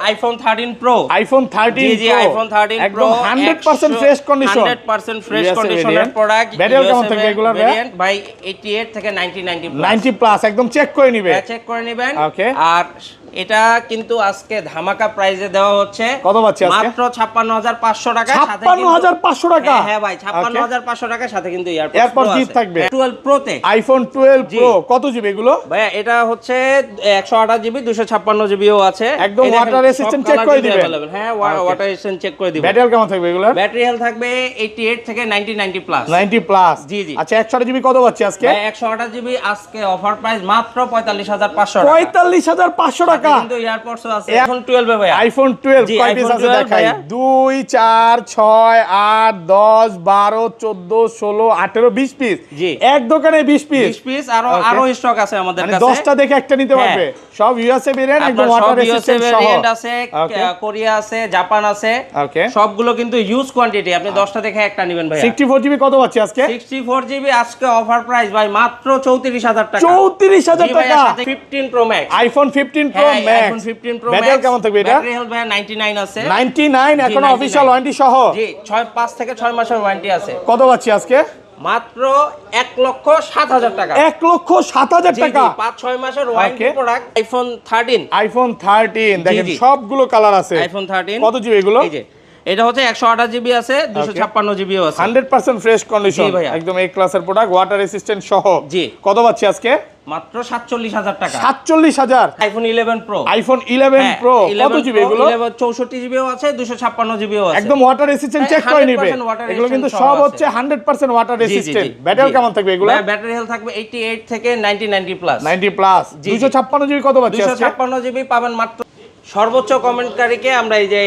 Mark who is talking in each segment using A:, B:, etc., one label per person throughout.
A: IPhone 13 pro.
B: IPhone 13
A: জি iPhone 13 pro
B: একদম 100% fresh condition,
A: 100% fresh কন্ডিশনের product.
B: Battery কেমন থাকবে এগুলোর
A: ভেরিয়েন্ট ভাই 88 থেকে 90 প্লাস।
B: 90 প্লাস একদম চেক করে নিবে।
A: হ্যাঁ চেক করে নেবেন।
B: ওকে।
A: আর এটা কিন্তু আজকে ধামাকা প্রাইসে দেওয়া হচ্ছে।
B: কত পাচ্ছি আজকে?
A: মাত্র 56500 টাকা।
B: 56500 টাকা?
A: হ্যাঁ ভাই 56500 টাকার সাথে কিন্তু
B: এয়ারপডস গিফট থাকবে
A: 12 প্রো তে।
B: আইফোন 12 প্রো কত জিবি এগুলো?
A: ভাই এটা হচ্ছে 128 জিবি 256 জিবিও আছে।
B: একদম ওয়াটার রেজিস্ট্যান্ট চেক করে দিবেন।
A: হ্যাঁ ওয়াটার রেজিস্ট্যান্ট চেক করে দিবেন।
B: ব্যাটারি কেমন থাকবে এগুলোর?
A: ব্যাটারি হেলথ থাকবে 88 থেকে 90 প্লাস।
B: 90 প্লাস।
A: জি জি।
B: আচ্ছা 128 জিবি কত পাচ্ছি আজকে?
A: ভাই 128 জিবি আজকে অফার প্রাইস মাত্র 45500 টাকা।
B: 45500 টাকা।
A: কিন্তু এয়ারপডসও আছে। আইফোন 12 ভাই।
B: আইফোন 12 কয় পিস আছে দেখাই? 2 4 6 8 10 12 14 16 18 20 পিস।
A: জি।
B: এক দোকানে 20 পিস।
A: 20 পিস আরো স্টক আছে আমাদের কাছে।
B: 10টা দেখে একটা নিতে পারবে। সব ইউএসএ ভেরিয়েন্ট একদম ওয়াটার রেজিস্ট্যান্ট সহ।
A: ভেরিয়েন্ট আছে, কোরিয়া আছে, জাপান আছে।
B: ওকে।
A: সবগুলো কিন্তু হিউজ কোয়ান্টিটি। আপনি 10টা দেখে একটা নেবেন ভাই।
B: 64 জিবি কত পাচ্ছি আজকে?
A: 64 জিবি আজকে অফার প্রাইস ভাই মাত্র 34000 টাকা।
B: 34000 টাকা।
A: 15 pro max.
B: IPhone 15 pro max.
A: IPhone 15 pro max.
B: Battery কেমন থাকবে এটা?
A: ব্যাটারি হেলথ ভাই 99 আছে।
B: 99 এখন অফিশিয়াল ওয়ারেন্টি সহ।
A: জি 5 থেকে 6 মাসের ওয়ারেন্টি আছে।
B: কত পাচ্ছি আজকে?
A: মাত্র 1,07,000 টাকা।
B: 1,07,000 টাকা
A: 5-6 মাসের ওয়ারেন্টি প্রোডাক্ট। আইফোন 13।
B: আইফোন 13 দেখেন সবগুলো কালার আছে।
A: আইফোন 13
B: কত জিবি এগুলো?
A: এই যে এটা হচ্ছে 128 জিবি আছে, 256 জিবিও আছে।
B: 100% ফ্রেশ কন্ডিশন একদম এ ক্লাসের প্রোডাক্ট ওয়াটার রেজিস্ট্যান্ট সহ।
A: জি।
B: কত পাচ্ছি আজকে?
A: মাত্র 47000 টাকা।
B: 47000।
A: IPhone 11 pro.
B: আইফোন 11 প্রো কত জিবি এগুলো?
A: 64 জিবিও আছে, 256 জিবিও আছে।
B: একদম ওয়াটার রেজিস্ট্যান্ট চেক করে নিবে। এগুলো কিন্তু সব হচ্ছে 100% ওয়াটার রেজিস্ট্যান্ট। ব্যাটারি কেমন থাকবে এগুলো?
A: ব্যাটারি হেলথ থাকবে 88 থেকে 90 প্লাস।
B: 90 প্লাস। 256 জিবি কত পাচ্ছি আজকে?
A: 256 জিবি পাবেন মাত্র। সর্বোচ্চ কমেন্টকারীকে আমরা এই যে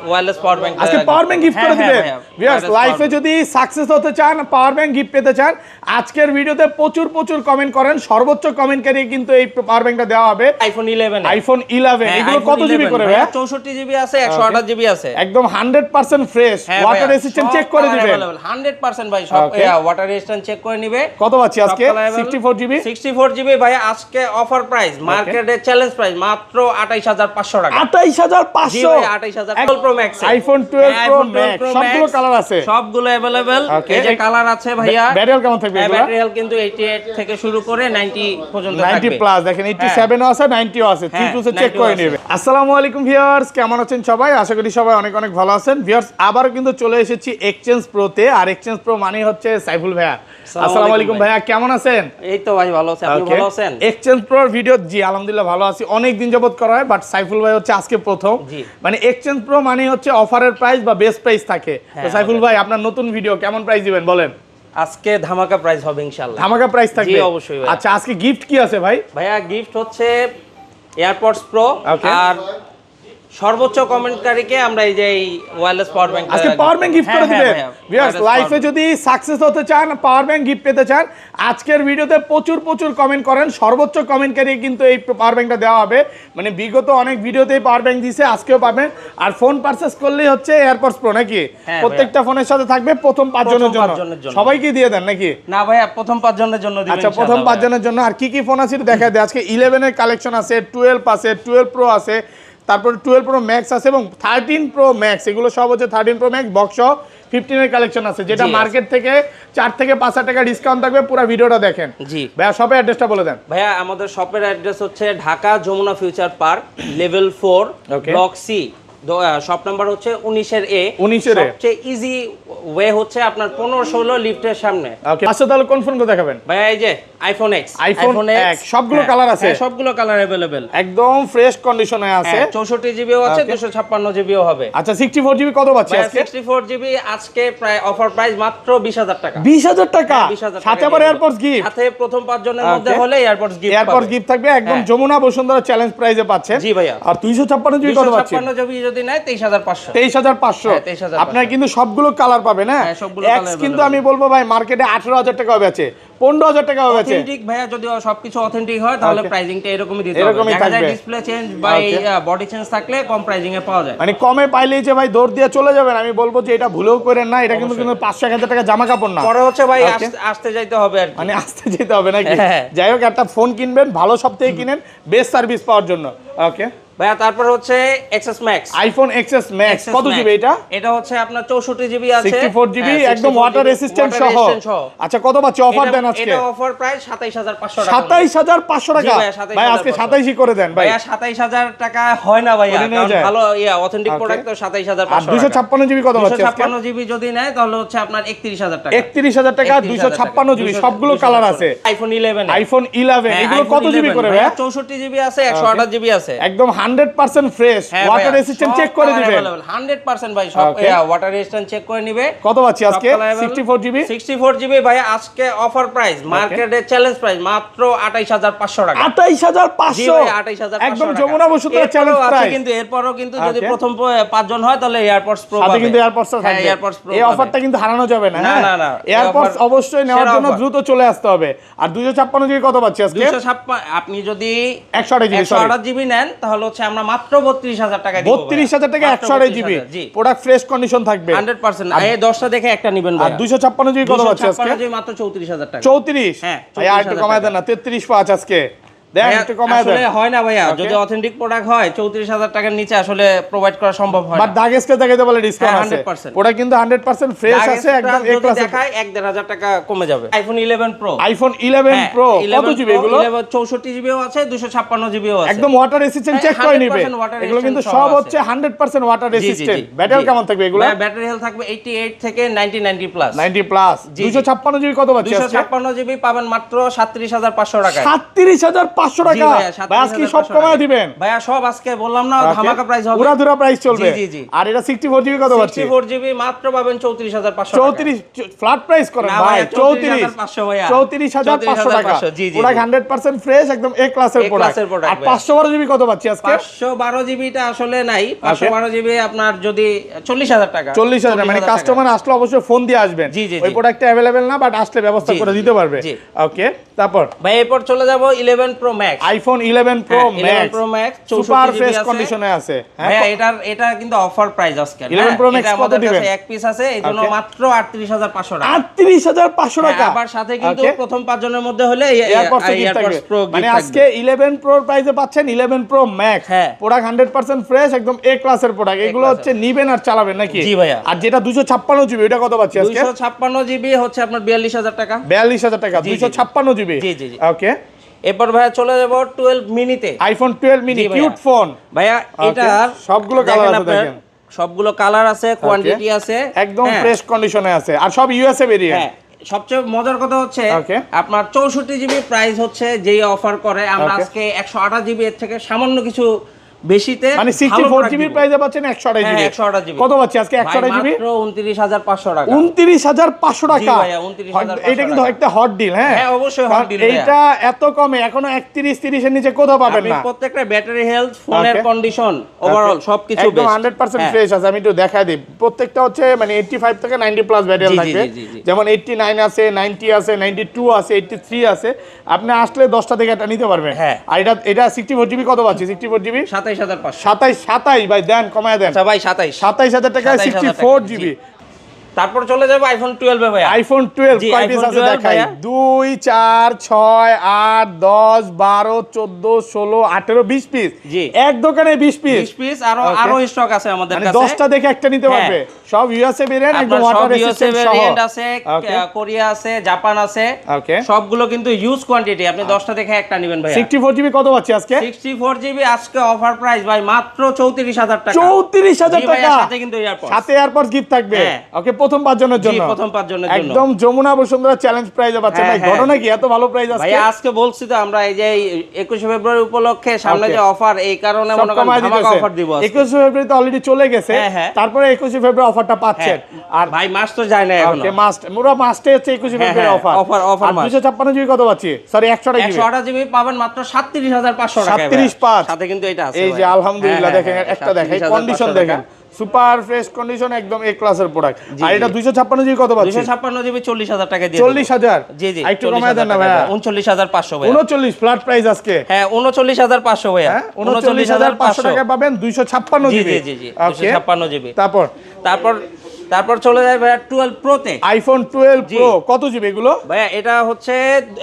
A: ওয়্যারলেস পাওয়ার ব্যাংক
B: আজকে পাওয়ার ব্যাংক গিফট করে দিবেন। ভিউয়ার্স লাইফে যদি সাকসেস হতে চান, পাওয়ার ব্যাংক গিফট পেতে চান, আজকের ভিডিওতে প্রচুর কমেন্ট করেন। সর্বোচ্চ কমেন্টকারী কিন্তু এই পাওয়ার ব্যাংকটা দেওয়া হবে।
A: আইফোন 11
B: আইফোন 11 এগুলো কত জিবি করে ভাই?
A: 64 জিবি আছে, 128 জিবি আছে।
B: একদম 100% ফ্রেশ ওয়াটার রেজিস্ট্যান্ট চেক করে দিবেন।
A: 100% ভাই সব ওয়াটার রেজিস্ট্যান্ট চেক করে নিবে।
B: কত পাচ্ছি আজকে? 64 জিবি।
A: 64 জিবি ভাই আজকে অফার প্রাইস, মার্কেটে চ্যালেঞ্জ প্রাইস মাত্র 28500 টাকা।
B: 28500।
A: জি ভাই 28000 pro max.
B: IPhone 12 pro max সবগুলো কালার আছে।
A: সবগুলো अवेलेबल। এই যে কালার আছে ভাইয়া।
B: ব্যাটারি কেমন থাকবে এগুলো?
A: ব্যাটারি হেলথ কিন্তু 88 থেকে শুরু করে 90 পর্যন্ত থাকবে।
B: 90 প্লাস দেখেন 87 ও আছে 90 ও আছে। 3 টু চেক করে নেবে। আসসালামু আলাইকুম ভিউয়ার্স, কেমন আছেন সবাই? আশা করি সবাই অনেক ভালো আছেন। ভিউয়ার্স আবারো কিন্তু চলে এসেছি এক্সচেঞ্জ প্রোতে। আর এক্সচেঞ্জ প্রো মানে হচ্ছে সাইফুল ভাইয়া। আসসালামু আলাইকুম ভাইয়া, কেমন আছেন?
A: এই তো ভাই ভালো আছি, আপনি ভালো আছেন?
B: এক্সচেঞ্জ প্রোর ভিডিও জি আলহামদুলিল্লাহ ভালো আছি। অনেক দিন যাবত করা হয়, বাট সাইফুল ভাই হচ্ছে আজকে প্রথম। মানে এক্সচেঞ্জ প্রো মানে হচ্ছে অফারের প্রাইস বা বেস্ট প্রাইস থাকে। তো সাইফুল ভাই আপনার নতুন ভিডিও কেমন প্রাইস দিবেন বলেন?
A: আজকে ধামাকা প্রাইস হবে ইনশাআল্লাহ।
B: ধামাকা প্রাইস থাকবে?
A: জি অবশ্যই ভাই।
B: আচ্ছা আজকে গিফট কি আছে ভাই?
A: ভাইয়া গিফট হচ্ছে এয়ারপডস প্রো। আর সর্বোচ্চ কমেন্টকারীকে আমরা এই যে ওয়্যারলেস পাওয়ার ব্যাংক
B: আজকে পাওয়ার ব্যাংক গিফট করে দিবেন। ভিউয়ার্স লাইফে যদি সাকসেস হতে চান, পাওয়ার ব্যাংক গিফট পেতে চান, আজকের ভিডিওতে প্রচুর কমেন্ট করেন। সর্বোচ্চ কমেন্টকারী কিন্তু এই পাওয়ার ব্যাংকটা দেওয়া হবে। মানে বিগত অনেক ভিডিওতেই পাওয়ার ব্যাংক দিয়েছে, আজকেও পাবেন। আর ফোন পারচেজ করলেই হচ্ছে এয়ারপডস প্রো নাকি? প্রত্যেকটা ফোনের সাথে থাকবে প্রথম 5 জনের জন্য। সবাইকে দিয়ে দেন নাকি?
A: না ভাইয়া প্রথম 5 জনের জন্য দিবেন।
B: আচ্ছা প্রথম 5 জনের জন্য। আর কি ফোন আছে দেখা দেয়। আজকে 11 এর কালেকশন আছে, 12 আছে, 12 প্রো আছে, তারপর 12 প্রো ম্যাক্স আছে এবং 13 প্রো ম্যাক্স। এগুলো সব হচ্ছে 13 প্রো ম্যাক্স বক্স 15 এর কালেকশন আছে, যেটা মার্কেট থেকে 4 থেকে 5,000 টাকা ডিসকাউন্ট থাকবে। পুরো ভিডিওটা দেখেন। জি ভাইয়া শপের অ্যাড্রেসটা বলে দেন।
A: ভাইয়া আমাদের শপের অ্যাড্রেস হচ্ছে Dhaka Jamuna future park level 4 block C. Shop number হচ্ছে 19 এর এ। সবচেয়ে ইজি ওয়ে হচ্ছে আপনার 15-16 লিফটের সামনে।
B: ওকে আচ্ছা তাহলে কোন ফোন দেখাবেন
A: ভাইয়া? এই যে আইফোন এক্স।
B: আইফোন এক্স সবগুলো কালার আছে?
A: সবগুলো কালার अवेलेबल,
B: একদম ফ্রেশ কন্ডিশনে আছে।
A: 64 জিবিও আছে, 256 জিবিও হবে।
B: আচ্ছা 64 জিবি কত পাচ্ছি আজকে?
A: 64 জিবি আজকে প্রায় অফার প্রাইস মাত্র 20000 টাকা।
B: 20000 টাকা সাথে আবার এয়ারপডস গিফট।
A: সাথে প্রথম 5 জনের মধ্যে হলে এয়ারপডস গিফট।
B: এয়ারপডস গিফট থাকবে একদম যমুনা বসুন্ধরা চ্যালেঞ্জ প্রাইসে পাচ্ছেন।
A: জি ভাইয়া।
B: আর 256 জিবি কত পাচ্ছেন?
A: 256 জিবি যদি নেয় 23500।
B: 23500। আপনারা কিন্তু সবগুলো কালার পাবেন। হ্যাঁ এক্স কিন্তু আমি বলবো ভাই মার্কেটে 18000 টাকা বেচে, 15000 টাকা বেচে।
A: অথেন্টিক ভাইয়া যদি সবকিছু অথেন্টিক হয় তাহলে প্রাইসিংটা এরকমই দিতে হবে। দেখা যায় ডিসপ্লে চেঞ্জ বা বডি চেঞ্জ থাকলে কম প্রাইসিং এ পাওয়া যায়।
B: মানে কমে পাইলেই যে ভাই দৌড় দিয়ে চলে যাবেন, আমি বলবো যে এটা ভুলেও করেন না। এটা কিন্তু 500-1000 টাকা জামা কাপড় না।
A: পরে হচ্ছে ভাই আসতে যাইতে হবে আর
B: মানে আসতে যেতে হবে নাকি? যাই হোক একটা ফোন কিনবেন ভালো সব থেকে কিনেন, বেস্ট সার্ভিস পাওয়ার জন্য। ওকে
A: ভাইয়া তারপর হচ্ছে XS max,
B: iPhone XS max কত জিবি এটা?
A: এটা হচ্ছে আপনার 64 জিবি আছে,
B: 64 জিবি একদম ওয়াটার রেসিস্ট্যান্ট সহ। আচ্ছা কত পাচ্ছি অফার দেন আজকে?
A: এটা অফার প্রাইস 27500 টাকা।
B: 27500 টাকা ভাই, আজকে 27ই করে দেন ভাই।
A: ভাইয়া 27000 টাকা হয় না ভাইয়া, কারণ ভালো অথেন্টিক প্রোডাক্ট তো 27500 টাকা।
B: 256 জিবি কত পাচ্ছি আজকে?
A: 256 জিবি যদি নেয় তাহলে হচ্ছে আপনার 31000 টাকা।
B: 31000 টাকা 256 জিবি, সবগুলো কালার আছে।
A: আইফোন 11,
B: আইফোন 11 এগুলো কত জিবি করে ভাই?
A: 64 জিবি আছে, 128 জিবি আছে,
B: একদম 100% ফ্রেশ, ওয়াটার রেসিস্ট্যান্ট চেক করে দিবেন।
A: 100% ভাই, সব ওয়াটার রেসিস্ট্যান্ট চেক করে নিবে।
B: কত পাচ্ছি আজকে? 64 জিবি
A: 64 জিবি ভাই আজকে অফার প্রাইস, মার্কেটে চ্যালেঞ্জ প্রাইস মাত্র 28500 টাকা।
B: 28500 একদম যমুনা বসুন্ধরা চ্যালেঞ্জ প্রাইস।
A: কিন্তু এরপরও কিন্তু যদি প্রথম 5 জন হয় তাহলে এয়ারপডস প্রো
B: সাথে কিন্তু এয়ারপডস থাকবে। এই অফারটা কিন্তু হারানো যাবে না।
A: না না না,
B: এয়ারপডস অবশ্যই নেওয়ার জন্য দ্রুত চলে আসতে হবে। আর 256 জিবি কত পাচ্ছি আজকে?
A: 256 আপনি যদি
B: 128
A: জিবি নেন তাহলে হচ্ছে আমরা মাত্র 32000 টাকা দিব।
B: 32000 টাকা 128 জিবি প্রোডাক্ট ফ্রেশ কন্ডিশন থাকবে
A: 100%। এই 10টা দেখে একটা নেবেন ভাই।
B: আর 256 জিবি কত পাচ্ছি আজকে?
A: 256 জিবি মাত্র 34000 টাকা।
B: 34
A: হ্যাঁ,
B: ভাই আর একটু কমায় দেন না, 33.5 আজকে দেন, একটু কমায় দেন।
A: আসলে হয় না ভাইয়া, যদি অথেন্টিক প্রোডাক্ট হয় 34000 টাকার নিচে আসলে প্রোভাইড করা সম্ভব হয় না।
B: বাট দাগেসকে দেখাইতে বলে ডিসকাউন্ট আছে।
A: 100%
B: প্রোডাক্ট কিন্তু 100% ফ্রেশ আছে, একদম এ ক্লাস।
A: দেখায় 1-1500 টাকা কমে যাবে। আইফোন 11 প্রো,
B: আইফোন 11 প্রো কত জিবি এগুলো?
A: 64 জিবিও আছে, 256 জিবিও আছে,
B: একদম ওয়াটার রেসিস্ট্যান্ট চেক করে নিবে। এগুলো কিন্তু সব হচ্ছে 100% ওয়াটার রেসিস্ট্যান্ট। ব্যাটারি কেমন থাকবে এগুলো?
A: ব্যাটারি হেলথ থাকবে 88 থেকে 90 প্লাস।
B: 90 প্লাস। 256 জিবি কত পাচ্ছি আজকে?
A: 256 জিবি পাবেন মাত্র 37500 টাকা।
B: 37500 টাকা ভাই, আজকে সব কমায় দিবেন
A: ভাইয়া, সব আজকে বললাম না ধামাকা প্রাইস হবে,
B: পুরা প্রাইস চলবে। আর এটা 64 জিবি কত পাচ্ছি?
A: 64 জিবি মাত্র পাবেন 34500 টাকা।
B: 34 ফ্ল্যাট প্রাইস করেন ভাই,
A: 34500 ভাইয়া,
B: 34500 টাকা। পুরা 100% ফ্রেশ, একদম এ ক্লাসের প্রোডাক্ট। আর 512 জিবি কত পাচ্ছি আজকে?
A: 512 জিবিটা আসলে নাই। 512 জিবি আপনার যদি 40000 টাকা।
B: 40000 মানে কাস্টমার আসলে অবশ্যই ফোন দিয়ে আসবেন। ওই প্রোডাক্টটা अवेलेबल না, বাট আসলে ব্যবস্থা করে দিতে পারবে। ওকে, তারপর
A: ভাই এরপর চলে যাব 11 pro max.
B: IPhone 11 pro max super fresh কন্ডিশনে আছে।
A: হ্যাঁ, এটা কিন্তু অফার প্রাইস আজকে।
B: 11 প্রো ম্যাক্স কত দিবেন?
A: এক পিস আছে, এইজন্য মাত্র 38500 টাকা।
B: 38500 টাকা।
A: আবার সাথে কিন্তু প্রথম 5 জনের মধ্যে হলে
B: এয়ারপডস প্রো মানে আজকে 11 প্রো প্রাইসে পাচ্ছেন 11 প্রো ম্যাক্স। প্রোডাক্ট 100% ফ্রেশ, একদম এ ক্লাসের প্রোডাক্ট। এগুলো হচ্ছে নিবেন আর চালাবেন নাকি?
A: জি ভাইয়া।
B: আর যেটা 256 জিবি এটা কত পাচ্ছি আজকে?
A: 256 জিবি হচ্ছে আপনার 42000 টাকা।
B: 42000 টাকা 256 জিবি।
A: জি জি।
B: ওকে,
A: এরপর ভাইয়া চলে যাব 12 মিনিতে।
B: আইফোন 12 মিনি কিউট ফোন
A: ভাইয়া। এটার
B: সবগুলো কালার আছে, দেখেন
A: সবগুলো কালার আছে, কোয়ান্টিটি আছে,
B: একদম ফ্রেশ কন্ডিশনে আছে। আর সব ইউএসএ ভেরিয়েন্ট।
A: সবচেয়ে মজার কথা হচ্ছে আপনার 64 জিবি প্রাইস হচ্ছে যেই অফার করে, আমরা আজকে 128 জিবি এর থেকে সামান্য কিছু বেশিতে
B: মানে 64 জিবি প্রাইসে পাচ্ছেন 128 জিবি।
A: 128 জিবি
B: কত পাচ্ছি আজকে? 128 জিবি
A: মাত্র 29500 টাকা।
B: 29500 টাকা।
A: জি ভাইয়া, 29500।
B: এটা কিন্তু একটা হট ডিল। হ্যাঁ
A: অবশ্যই হট ডিল।
B: এইটা এত কমে এখনো 31 এর নিচে কোথাও পাবেন না।
A: আপনি প্রত্যেকটা ব্যাটারি হেলথ, ফোনের কন্ডিশন, ওভারঅল সবকিছু
B: একদম 100% ফ্রেশ আছে। আমি একটু দেখাই দিই, প্রত্যেকটা হচ্ছে মানে 85 থেকে 90 প্লাস ব্যাটারি থাকবে। যেমন 89 আছে, 90 আছে, 92 আছে, 83 আছে। আপনি আসলে 10টা থেকে এটা নিতে পারবেন। আর এটা 64 জিবি কত পাচ্ছি? 64 জিবি
A: 27500।
B: 27 ভাই, দেন কমায় দেন।
A: আচ্ছা ভাই, 27000
B: টাকায় 64 জিবি।
A: তারপর চলে যাবে আইফোন 12 ভাই।
B: আইফোন 12 কয় পিস আছে দেখাই? 2 4 6 8 10 12 14 16 18 20 পিস। এক দোকানে 20 পিস।
A: আরো স্টক আছে আমাদের কাছে।
B: 10টা দেখে একটা নিতে পারবে। সব ইউএসএ ভেরিয়েন্ট, একদম ওয়াটার রেসিস্ট্যান্ট সহ।
A: ভেরিয়েন্ট আছে, কোরিয়া আছে, জাপান আছে। সবগুলো কিন্তু ইউজ কোয়ান্টিটি। আপনি 10টা দেখে একটা নেবেন ভাই।
B: 64 জিবি কত পাচ্ছি আজকে?
A: 64 জিবি আজকে অফার প্রাইস ভাই মাত্র 34000 টাকা।
B: 34000 টাকা।
A: সাথে কিন্তু এয়ারপডস।
B: সাথে এয়ারপডস গিফট থাকবে। ওকে, প্রথম 5 জনের জন্য।
A: প্রথম 5 জনের জন্য
B: একদম যমুনা বসুন্ধরা চ্যালেঞ্জ প্রাইজে পাচ্ছেন ভাই। ঘটনা কি এত ভালো প্রাইস আজকে?
A: ভাই আজকে বলছি তো আমরা এই যে 21 ফেব্রুয়ারি উপলক্ষে সামনে যে অফার, এই কারণে মনে করেন ধামাকা অফার দিব আজকে।
B: 21 ফেব্রুয়ারি তো অলরেডি চলে গেছে, তারপরে 21 ফেব্রুয়ারি অফারটা পাচ্ছেন। আর
A: ভাই মাস তো যায় না এখনো।
B: ওকে, পুরো মাসটা হচ্ছে 21 ফেব্রুয়ারি অফার। আর 256 জিবি কত পাচ্ছি? সরি 128
A: জিবি পাবেন মাত্র 37500 টাকায়।
B: 375
A: সাথে কিন্তু এটা আছে।
B: এই যে আলহামদুলিল্লাহ, দেখেন একটা দেখাই, কন্ডিশন দেখেন, সুপার ফ্রেশ কন্ডিশন, একদম এ ক্লাসের প্রোডাক্ট। আর এটা 256 জিবি কত পাচ্ছি?
A: 256 জিবি 40000 টাকা দিয়ে।
B: 40000?
A: জি জি,
B: একটু কমায় দেন না ভাই।
A: 39500 ভাই।
B: 39 ফ্ল্যাট প্রাইস আজকে।
A: হ্যাঁ, 39500 ভাই।
B: 39500 টাকা পাবেন 256 জিবি।
A: জি জি জি, 256 জিবি।
B: তারপর
A: তারপর চলে যায় ভাইয়া 12 প্রো তে।
B: আইফোন 12 প্রো কত জিবি এগুলো
A: ভাইয়া? এটা হচ্ছে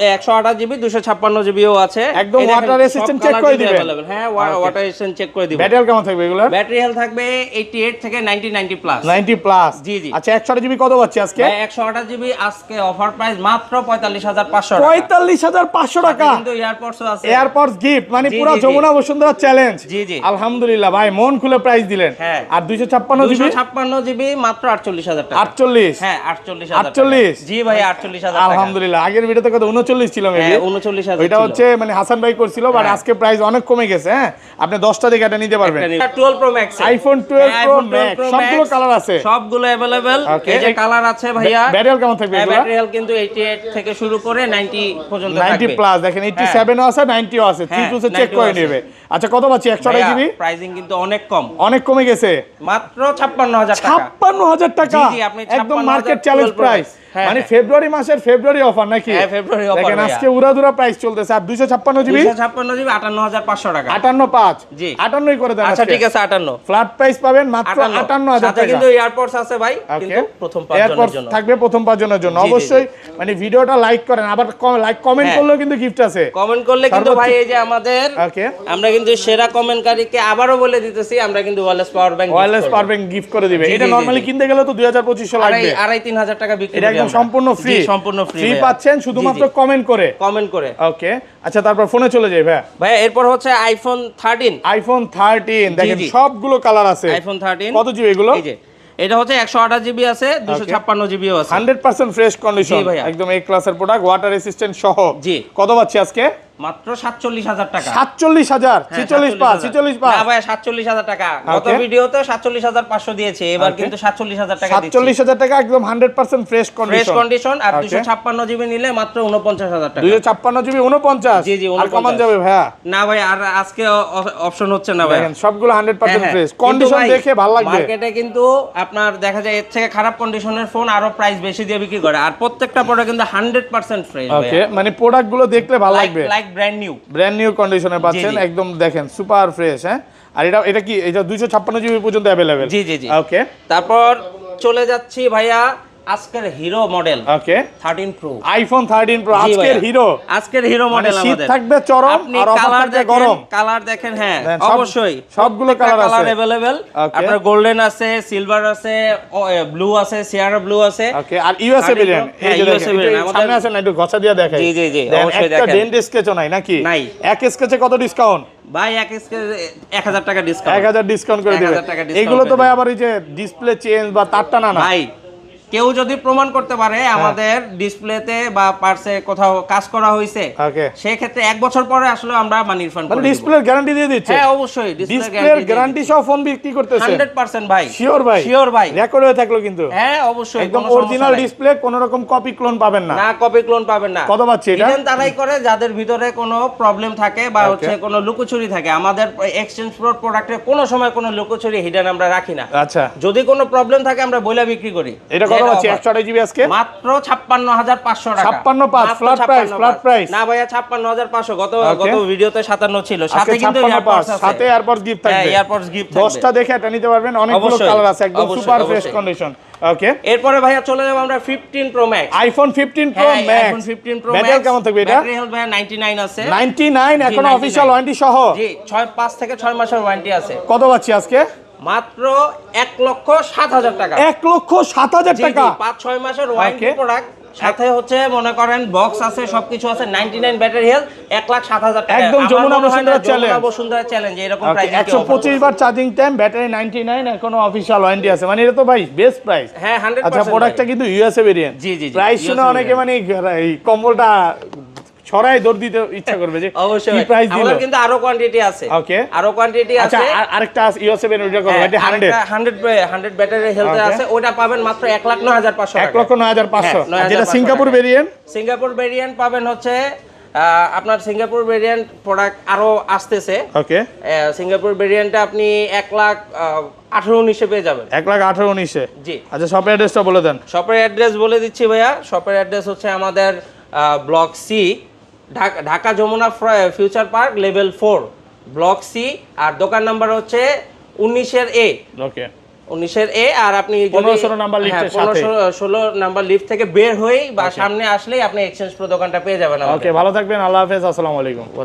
A: 128 জিবি, 256 জিবিও আছে।
B: একদম ওয়াটার রেজিস্ট্যান্ট চেক করে দিবেন?
A: হ্যাঁ, ওয়াটার রেজিস্ট্যান্ট চেক করে দিবেন।
B: ব্যাটারি কেমন থাকবে এগুলো?
A: ব্যাটারি হেলথ থাকবে 88 থেকে 90 প্লাস।
B: 90 প্লাস।
A: জি জি।
B: আচ্ছা 128 জিবি কত পাচ্ছি আজকে?
A: 128 জিবি আজকে অফার প্রাইস মাত্র 45500 টাকা।
B: 45500 টাকা।
A: কিন্তু এয়ারপডস আছে।
B: এয়ারপডস গিফট মানে পুরো যমুনা বসুন্ধরা চ্যালেঞ্জ।
A: জি জি।
B: আলহামদুলিল্লাহ ভাই, মন খুলে প্রাইস দিলেন।
A: হ্যাঁ।
B: আর 256 জিবি?
A: 256 জিবি মাত্র 48000 টাকা।
B: 48?
A: হ্যাঁ 48000 টাকা।
B: 48?
A: জি ভাই 48000 টাকা।
B: আলহামদুলিল্লাহ। আগের ভিডিওতে কত 39 ছিল মেবি?
A: হ্যাঁ 39000
B: এটা হচ্ছে মানে হাসান ভাই করছিল, বাট আজকে প্রাইস অনেক কমে গেছে। হ্যাঁ, আপনি 10টা দেখে এটা নিতে পারবেন।
A: 12 pro max,
B: iPhone 12 pro max সবগুলো কালার আছে,
A: সবগুলো अवेलेबल। এই যে কালার আছে ভাইয়া।
B: ব্যাটারি কেমন থাকবে এগুলো?
A: ব্যাটারি হেলথ কিন্তু 88 থেকে শুরু করে 90 পর্যন্ত থাকবে।
B: 90 প্লাস দেখেন, 87 ও আছে, 90 ও আছে। 3 টু সে চেক করে নেবে। আচ্ছা কত পাচ্ছি 128 জিবি?
A: প্রাইসিং কিন্তু অনেক কম,
B: অনেক কমে গেছে,
A: মাত্র 56000 টাকা।
B: 56000 টাকা।
A: জি জি, আপনি
B: একদম মার্কেট চ্যালেঞ্জ প্রাইস। মানে ফেব্রুয়ারি মাসের ফেব্রুয়ারি অফার নাকি?
A: হ্যাঁ ফেব্রুয়ারি অফার।
B: দেখেন আজকে উড়াধুরা প্রাইস চলতেছে। আর 256 জিবি?
A: 256 জিবি 58500 টাকা।
B: 585?
A: জি
B: 58ই করে দেন।
A: আচ্ছা ঠিক আছে 58।
B: ফ্ল্যাট প্রাইস পাবেন মাত্র 58000
A: সাথে
B: টাকা।
A: কিন্তু এয়ারপডস আছে ভাই, কিন্তু প্রথম 5 জনের জন্য
B: থাকবে, প্রথম 5 জনের জন্য। অবশ্যই মানে ভিডিওটা লাইক করেন, আবার লাইক কমেন্ট করলেও কিন্তু গিফট আছে।
A: কমেন্ট করলে কিন্তু ভাই এই যে আমাদের আমরা কিন্তু সেরা কমেন্টকারীকে আবারো বলে দিতেছি, আমরা কিন্তু ওয়্যারলেস পাওয়ার ব্যাংক
B: গিফট করে দিবে। এটা নরমালি কিনতে গেলে তো 2025 লাগবে,
A: 2500 টাকা বিক্রি
B: এটা একদম সম্পূর্ণ ফ্রি।
A: সম্পূর্ণ
B: ফ্রি পাচ্ছেন শুধুমাত্র কমেন্ট করে। ওকে আচ্ছা, তারপর ফোনে চলে যাই ভাই।
A: এরপর হচ্ছে আইফোন 13।
B: আইফোন 13 দেখেন সবগুলো কালার আছে।
A: আইফোন 13
B: কত জিবি এগুলো?
A: এই যে এটা হচ্ছে 128 জিবি আছে, 256 জিবিও আছে।
B: 100% ফ্রেশ কন্ডিশন, একদম এ ক্লাসের প্রোডাক্ট, ওয়াটার রেসিস্ট্যান্ট সহ।
A: জি কত
B: পাচ্ছি আজকে?
A: মাত্র 47000 টাকা।
B: 47000? 46 পাস
A: না ভাই 47000 টাকা। গত ভিডিওতে 47500 দিয়েছে, এবার কিন্তু 47000 টাকা দিচ্ছি।
B: 47000 টাকা একদম 100% ফ্রেশ কন্ডিশন।
A: আর 256 জিবি নিলে মাত্র 49000 টাকা।
B: 256 জিবি 49?
A: জি জি,
B: আর কমান যাবে ভাইয়া?
A: না ভাই আর আজকে অপশন হচ্ছে না ভাই।
B: দেখেন সবগুলো 100% ফ্রেশ কন্ডিশন দেখে ভালো লাগবে।
A: মার্কেটে কিন্তু আপনার দেখা যায় এর থেকে খারাপ কন্ডিশনের ফোন আরো প্রাইস বেশি দিয়ে বিক্রি করে, আর প্রত্যেকটা প্রোডাক্ট কিন্তু 100% ফ্রেশ ভাই।
B: ওকে, মানে প্রোডাক্টগুলো দেখলে ভালো লাগবে,
A: লাইক ব্র্যান্ড নিউ
B: কন্ডিশনে পাচ্ছেন, একদম দেখেন সুপার ফ্রেশ। হ্যাঁ, আর এটা কি এটা 256 জিবি পর্যন্ত अवेलेबल?
A: জি জি জি।
B: ওকে,
A: তারপর চলে যাচ্ছি ভাইয়া আজকের হিরো মডেল।
B: ওকে
A: 13 প্রো,
B: আইফোন 13 প্রো আজকের হিরো
A: মডেল।
B: আমাদের শীত থাকবে চরম, আর অফার থাকবে গরম।
A: কালার দেখেন, হ্যাঁ অবশ্যই
B: সবগুলো কালার আছে,
A: अवेलेबल। আপনার গোল্ডেন আছে, সিলভার আছে, ব্লু আছে, সিয়ারা ব্লু আছে।
B: ওকে, আর ইউএসএ ভেরিয়েন্ট, এই যে
A: ইউএসএ ভেরিয়েন্ট আমাদের
B: সামনে আছে না, একটু ঘষা দিয়া দেখাই।
A: জি জি জি, অবশ্যই দেখেন।
B: একটা ডেন্ট স্কেচও নাই নাকি?
A: নাই।
B: এক স্কেচে কত ডিসকাউন্ট
A: ভাই? 1000 টাকা ডিসকাউন্ট।
B: 1000 ডিসকাউন্ট করে দিবেন। এগুলো তো ভাই আবার এই যে ডিসপ্লে চেঞ্জ বা তারটা না
A: ভাই, কেউ যদি প্রমাণ করতে পারে আমাদের ডিসপ্লেতে বা পার্সে কোথাও কাজ করা হয়েছে, সেই ক্ষেত্রে 1 বছর পরে আসলে আমরা মানি রিফান্ড করে দেব।
B: ডিসপ্লের গ্যারান্টি দিয়ে দিচ্ছে?
A: হ্যাঁ অবশ্যই,
B: ডিসপ্লের গ্যারান্টি সহ ফোন বিক্রি করতেছে
A: 100% ভাই।
B: শিওর ভাই? রেকর্ড হয়ে থাকলো কিন্তু?
A: হ্যাঁ অবশ্যই,
B: একদম অরিজিনাল ডিসপ্লে, কোনো রকম কপি ক্লোন পাবেন না।
A: না, কপি ক্লোন পাবেন না।
B: কত পাচ্ছি এটা?
A: ইভেন তারাই করে যাদের ভিতরে কোনো প্রবলেম থাকে বা হচ্ছে কোনো লুকোচুরি থাকে। আমাদের এক্সচেঞ্জ প্রোডাক্টে কোনো সময় কোনো লুকোচুরি হিডেন আমরা রাখি না।
B: আচ্ছা,
A: যদি কোনো প্রবলেম থাকে আমরা বইলা বিক্রি করি।
B: এটা কত পাচ্ছি 128 জিবি আজকে?
A: মাত্র 56500 টাকা।
B: 565 ফ্ল্যাট প্রাইস?
A: না ভাইয়া 56500। গত ভিডিওতে 57 ছিল। সাথে কিন্তু এয়ারপডস আছে,
B: সাথে এয়ারপডস গিফট থাকবে।
A: হ্যাঁ এয়ারপডস গিফট থাকবে।
B: 10টা দেখে এটা নিতে পারবেন, অনেকগুলো কালার আছে, একদম সুপার ফ্রেশ কন্ডিশন। ওকে,
A: এরপরে ভাইয়া চলে যাব আমরা 15 pro max.
B: IPhone 15 pro max.
A: IPhone 15 pro max
B: battery কেমন থাকবে এটা?
A: ব্যাটারি হেলথ ভাইয়া 99 আছে।
B: 99 এখন অফিশিয়াল ওয়ারেন্টি সহ?
A: জি, 5 থেকে 6 মাসের ওয়ারেন্টি আছে।
B: কত পাচ্ছি আজকে?
A: মাত্র 1,07,000 টাকা।
B: 1,07,000 টাকা?
A: 5-6 মাসের ওয়ারেন্টি প্রোডাক্ট, সাথে হচ্ছে মনে করেন বক্স আছে, সবকিছু আছে। 99 ব্যাটারি হেলথ, 1,07,000 টাকা।
B: একদম যমুনা বসুন্ধরা
A: চ্যালেঞ্জ এরকম প্রাইস।
B: 125 বার চার্জিং টাইম, ব্যাটারি 99, এখনো অফিশিয়াল ওয়ারেন্টি আছে। মানে এটা তো ভাই বেস্ট প্রাইস।
A: হ্যাঁ 100%।
B: আচ্ছা, প্রোডাক্টটা কিন্তু ইউএসএ ভেরিয়েন্ট।
A: জি জি,
B: প্রাইস শুনে অনেকে মানে এই কম্বলটা ছড়াই দৌড় দিতে ইচ্ছা করবে যে
A: অবশ্যই
B: কি প্রাইস দিল।
A: আমাদের কিন্তু আরো কোয়ান্টিটি আছে।
B: ওকে,
A: আরো কোয়ান্টিটি আছে।
B: আচ্ছা, আরেকটা ইউএসএ ভেরিয়েন্ট কত? এটা
A: 100 ব্যাটারি হেলথ আছে, ওটা পাবেন মাত্র 1,09,500 টাকা।
B: 1,09,500। যেটা সিঙ্গাপুর
A: ভেরিয়েন্ট পাবেন হচ্ছে আপনার সিঙ্গাপুর ভেরিয়েন্ট প্রোডাক্ট আরো আসতেছে।
B: ওকে,
A: সিঙ্গাপুর ভেরিয়েন্টে আপনি 1,18,19 পেয়ে যাবেন।
B: 1,18,19
A: জি।
B: আচ্ছা, শপের অ্যাড্রেসটা বলে দেন।
A: শপের অ্যাড্রেস বলে দিচ্ছি ভাইয়া। শপের অ্যাড্রেস হচ্ছে আমাদের block C, Dhaka Jamuna future park level 4, block C. আর দোকান নাম্বার হচ্ছে 19 এর A।
B: ওকে,
A: 19 এর এ। আর আপনি যদি
B: 15-16 নাম্বার লিফটের সাথে
A: 15-16 নাম্বার লিফট থেকে বের হয়েই বা সামনে আসলেই আপনি এক্সচেঞ্জ প্রো দোকানটা পেয়ে যাবেন।
B: ওকে, ভালো থাকবেন, আল্লাহ হাফেজ, আসসালামু আলাইকুম।